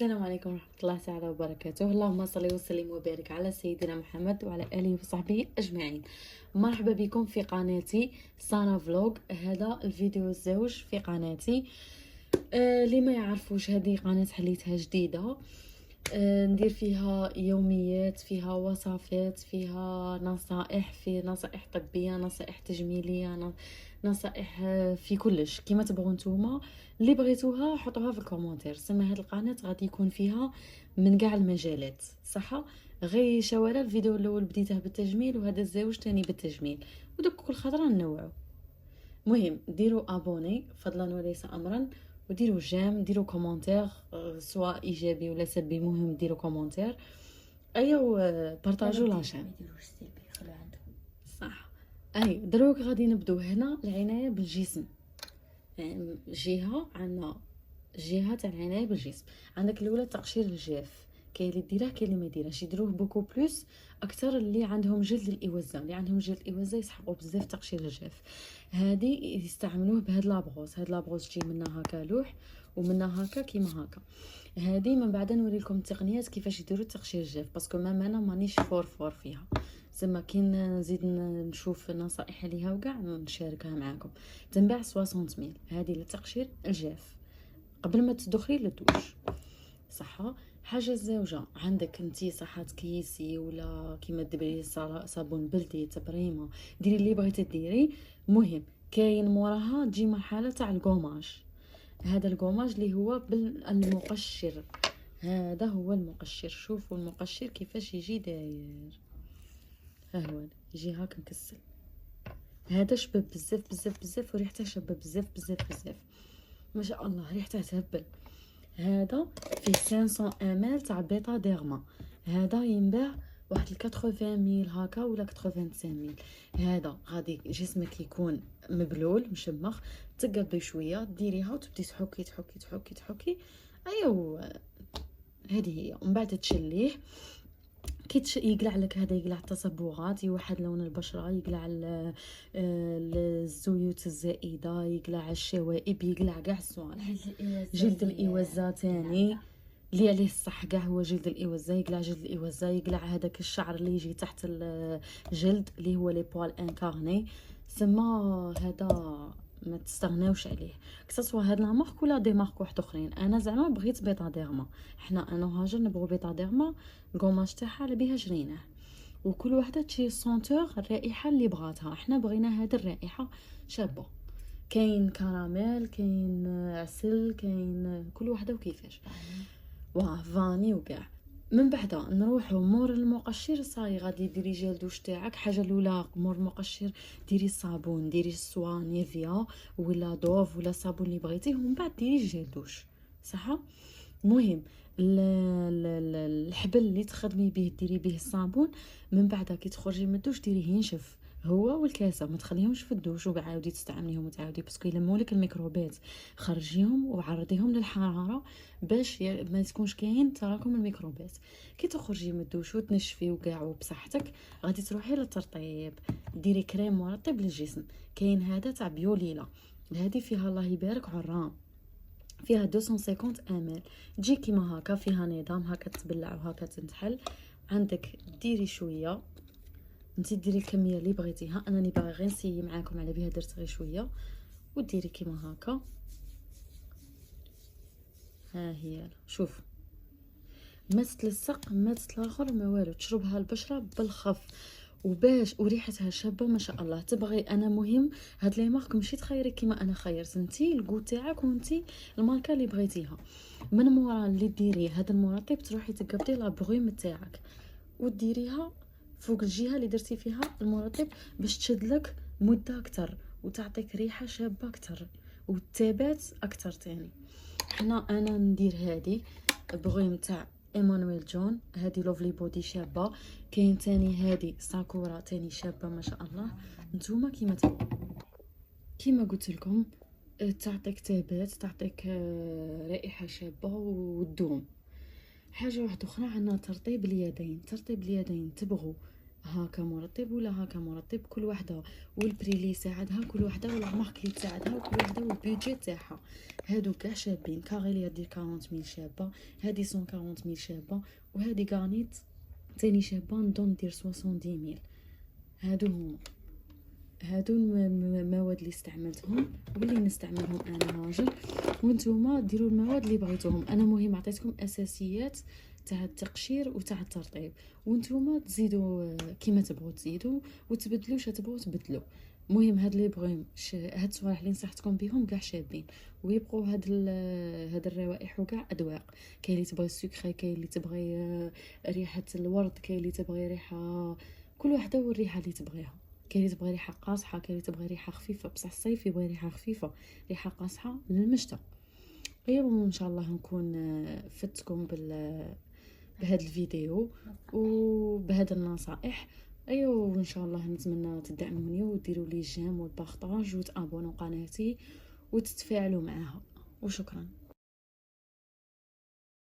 السلام عليكم ورحمة الله تعالى وبركاته. اللهم صل وسلم وبارك على سيدنا محمد وعلى آله وصحبه أجمعين. مرحبا بكم في قناتي سارة فلوج. هذا الفيديو الزوج في قناتي. اللي ما يعرفوش، هذه قناة حليتها جديدة. ندير فيها يوميات، فيها وصفات، فيها نصائح، في نصائح طبية، نصائح تجميلية، نصائح في كلش كيما تبغوا نتوما. اللي بغيتوها حطوها في الكومنتير. سما هاد القناه غادي يكون فيها من كاع المجالات، صح؟ غير شوالا الفيديو الاول بديته بالتجميل، وهذا الزوج تاني بالتجميل، ودوك كل خطره ننوعو. مهم ديروا ابوني فضلا وليس امرا، وديروا جيم، ديروا كومنتير سواء ايجابي ولا سلبي، مهم ديروا كومنتير. ايوا بارطاجوا لاشين. ما يديروش سلبي، يخلو عندهم. صح. اي دروك غادي نبدو هنا العنايه بالجسم. يعني جهه عندنا جهه تاع العنايه بالجسم. عندك الاولى تقشير الجاف، كاين اللي ديره كاين اللي ما يديرهش. يديروه بوكو بلوس اكثر اللي عندهم جلد الاوزه. اللي عندهم جلد الاوزه يسحقوا بزاف تقشير الجاف. هادي يستعملوه بهاد لابغوز. هاد لابغوز تجي منها هكا لوح ومنها هكا كيما هكا. هادي من بعد نوريلكم التقنيات كيفاش يديروا تقشير الجاف، باسكو ما انا مانيش فور فيها. زعما كي نزيد نشوف نصائح ليها وكاع نشاركها معاكم. تنباع 60 ميل هذه لتقشير الجاف قبل ما تدخلي للدوش، صح؟ حاجه الزوجه عندك انتي صح تكيسي ولا كيما دبري صابون بلدي تبريمه، ديري اللي بغيتي ديري. مهم كاين موراها تجي مرحله تاع الكوماج. هذا الكوماج اللي هو بالمقشر. هذا هو المقشر. شوفوا المقشر كيفاش يجي داير. ها هو يجي هاك مكسل. هذا شباب بزاف بزاف بزاف، وريحته شابه بزاف بزاف بزاف، ما شاء الله ريحته تهبل. هذا فيه 500 ml تاع بيتا ديرما. هذا ينباع واحد 80 ميل هكا ولا 85 ميل. هذا غادي جسمك يكون مبلول مشمخ، تقبي شويه ديريها وتبدي تحكي تحكي تحكي تحكي. ايوا هذه هي. ومن بعد تشليه كي يقلع لك. هذا يقلع التصبغات، يوحد لون البشره، يقلع الزيوت الزائده، يقلع الشوائب، يقلع كاع الصوالح. جلد الإوزة تاني اللي عليه الصح كاع هو جلد الإوزة. يقلع جلد الإوزة، يقلع هذاك الشعر اللي يجي تحت الجلد اللي هو لي بوال انكارني. سما هذا ما تستغناوش عليه، كسوا هاد لا مارك ولا دي مارك واحد اخرين. انا زعما بغيت بيتا ديرما. انا وهاجر نبغوا بيتا ديرما، الكوماج تاعها على بها شريناه، وكل وحده تشي سونتور الرائحه اللي بغاتها. احنا بغينا هاد الرائحه شابه. كاين كراميل، كاين عسل، كاين كل وحده وكيفاش. فاني وكاع. من بعد نروحوا مور المقشر. صاي غادي ديري جيل دوش تاعك. حاجه الاولى مور المقشر ديري الصابون، ديري السوا نيفيا ولا دوف ولا صابون اللي بغيتيه، ومن بعد ديري جيل دوش، صح؟ مهم الحبل اللي تخدمي به ديري به الصابون. من بعد كي تخرجي من الدوش ديريه ينشف هو والكاسه، ما تخليهمش في الدوش وعاودي تستعمليهم وتعاودي، باسكو يلمولك الميكروبات. خرجيهم وعرضيهم للحراره باش ما تكونش كاين تراكم الميكروبات. كي تخرجي من الدوش وتنشفي وكاع وبصحتك، غادي تروحي للترطيب. ديري كريم مرطب للجسم. كاين هذا تاع بيوليلا، هذه فيها الله يبارك عرام، فيها 250 ml. تجي كيما هكا، فيها نظام هكا تبلع وهكا تنتحل. عندك ديري شويه، انتي ديري الكميه اللي بغيتيها. انني باغي غير نسيي معاكم على بها، درت غير شويه. وديري كيما هكا. ها هي شوف، ما تتلصق ما تتلاخر ما والو، تشربها البشره بالخف وباش وريحتها شابه ما شاء الله. تبغي انا مهم هاد لي مارك ماشي تخيري كيما انا خيرت، انتي الكو تاعك وانتي الماركه اللي بغيتيها. من مورا اللي ديري هاد المرطب تروحي تقبضي لا بروم تاعك وديريها فوق الجهه اللي درتي فيها المرطب باش تشدلك مده اكتر وتعطيك ريحه شابه اكتر والثبات اكتر تاني. انا ندير هادي بغيم تاع ايمانويل جون، هادي لوفلي بودي شابه. كاين تاني هادي ساكورا تاني شابه ما شاء الله. نتوما كيما كيما قلت لكم تعطيك ثبات، تعطيك رائحه شابه وتدوم. حاجه واحده اخرى عندنا ترطيب اليدين. ترطيب اليدين تبغوا هاكا مرطب ولا هاكا مرطب، كل وحده والبري اللي يساعدها، كل وحده ولا مارك اللي تساعدها، وكل وحده والبيدجي تاعها. هادو كاع شابين. كاريليا دير 40,000 شابه، هادي 140,000 شابه، وهادي غانيت تاني شابه ندون دير 70,000. هادو هما، هادو المواد اللي استعملتهم واللي نستعملهم انا هاجر. وانتوما ديروا المواد اللي بغيتوهم. انا مهم عطيتكم اساسيات تاع التقشير وتاع الترطيب، وانتوما تزيدوا كيما تبغوا تزيدوا، وتبدلوا واش تبغوا تبدلوا. المهم هاد لي بغيم هاد الصوالح اللي نصحتكم بهم كاع شابين، ويبقوا هاد الروائح وكاع اذواق. كاين اللي تبغي السكري، كاين اللي تبغي ريحه الورد، كاين اللي تبغي ريحه، كل وحده والريحه اللي تبغيها. كاين اللي تبغي ريحه قاصحه، كاين اللي تبغي ريحه خفيفه، بصح الصيف يبغي ريحه خفيفه، ريحه قاصحه للمشتى. ايوا ان شاء الله نكون فدتكم بهذا الفيديو وبهذا النصائح. ايوا وان شاء الله نتمنى تدعموني وديروا لي جيم والبارطاج وتابونوا قناتي وتتفاعلوا معها، وشكرا.